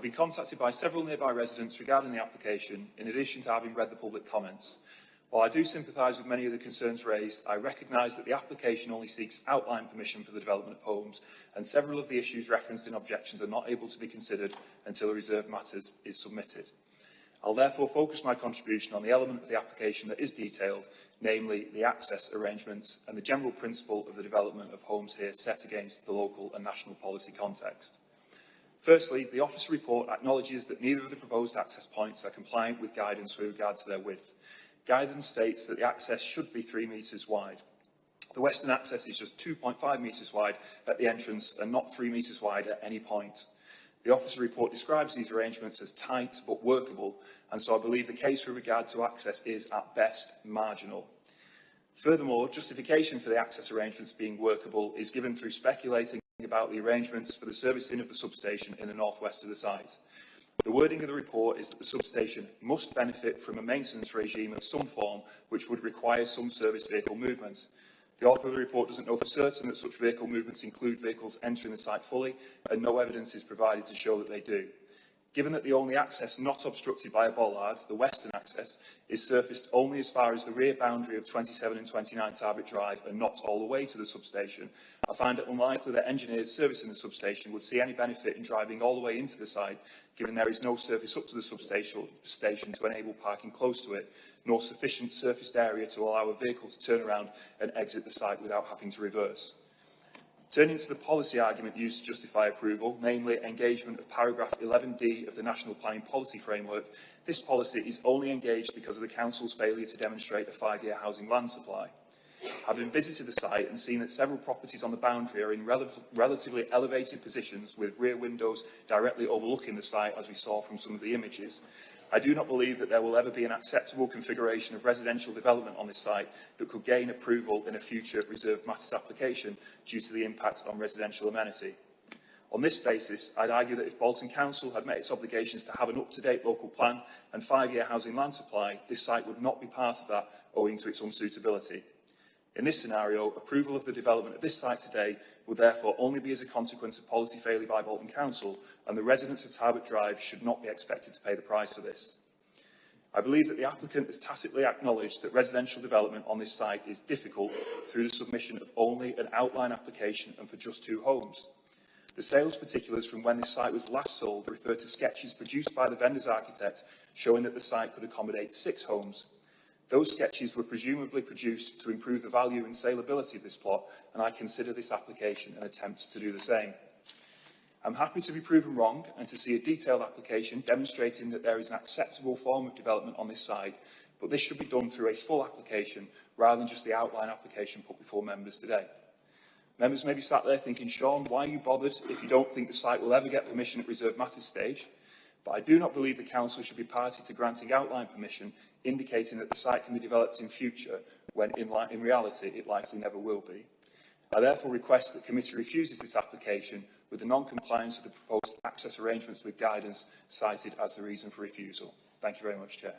I've been contacted by several nearby residents regarding the application, in addition to having read the public comments. While I do sympathise with many of the concerns raised, I recognise that the application only seeks outline permission for the development of homes, and several of the issues referenced in objections are not able to be considered until a reserved matters is submitted. I'll therefore focus my contribution on the element of the application that is detailed, namely the access arrangements and the general principle of the development of homes here set against the local and national policy context. Firstly, the officer report acknowledges that neither of the proposed access points are compliant with guidance with regard to their width. Guidance states that the access should be 3 metres wide. The western access is just 2.5 metres wide at the entrance and not 3 metres wide at any point. The officer report describes these arrangements as tight but workable, and so I believe the case with regard to access is at best marginal. Furthermore, justification for the access arrangements being workable is given through speculating about the arrangements for the servicing of the substation in the northwest of the site. The wording of the report is that the substation must benefit from a maintenance regime of some form which would require some service vehicle movement. The author of the report doesn't know for certain that such vehicle movements include vehicles entering the site fully, and no evidence is provided to show that they do. Given that the only access not obstructed by a bollard, the western access, is surfaced only as far as the rear boundary of 27 and 29 Tarbet Drive and not all the way to the substation, I find it unlikely that engineers servicing the substation would see any benefit in driving all the way into the site, given there is no surface up to the substation to enable parking close to it, nor sufficient surfaced area to allow a vehicle to turn around and exit the site without having to reverse. Turning to the policy argument used to justify approval, namely engagement of paragraph 11D of the National Planning Policy Framework, this policy is only engaged because of the Council's failure to demonstrate a 5-year housing land supply. Having visited the site and seen that several properties on the boundary are in relatively elevated positions with rear windows directly overlooking the site, as we saw from some of the images, I do not believe that there will ever be an acceptable configuration of residential development on this site that could gain approval in a future reserved matters application due to the impact on residential amenity. On this basis, I'd argue that if Bolton Council had met its obligations to have an up-to-date local plan and 5-year housing land supply, this site would not be part of that owing to its unsuitability. In this scenario, approval of the development of this site today will therefore only be as a consequence of policy failure by Bolton Council, and the residents of Tarbet Drive should not be expected to pay the price for this. I believe that the applicant has tacitly acknowledged that residential development on this site is difficult through the submission of only an outline application and for just 2 homes. The sales particulars from when this site was last sold refer to sketches produced by the vendor's architect showing that the site could accommodate 6 homes. Those sketches were presumably produced to improve the value and saleability of this plot, and I consider this application an attempt to do the same. I'm happy to be proven wrong and to see a detailed application demonstrating that there is an acceptable form of development on this site, but this should be done through a full application rather than just the outline application put before members today. Members may be sat there thinking, Sean, why are you bothered if you don't think the site will ever get permission at reserved matters stage? But I do not believe the Council should be party to granting outline permission, indicating that the site can be developed in future, when in reality it likely never will be. I therefore request that the committee refuses this application with the non-compliance of the proposed access arrangements with guidance cited as the reason for refusal. Thank you very much, Chair.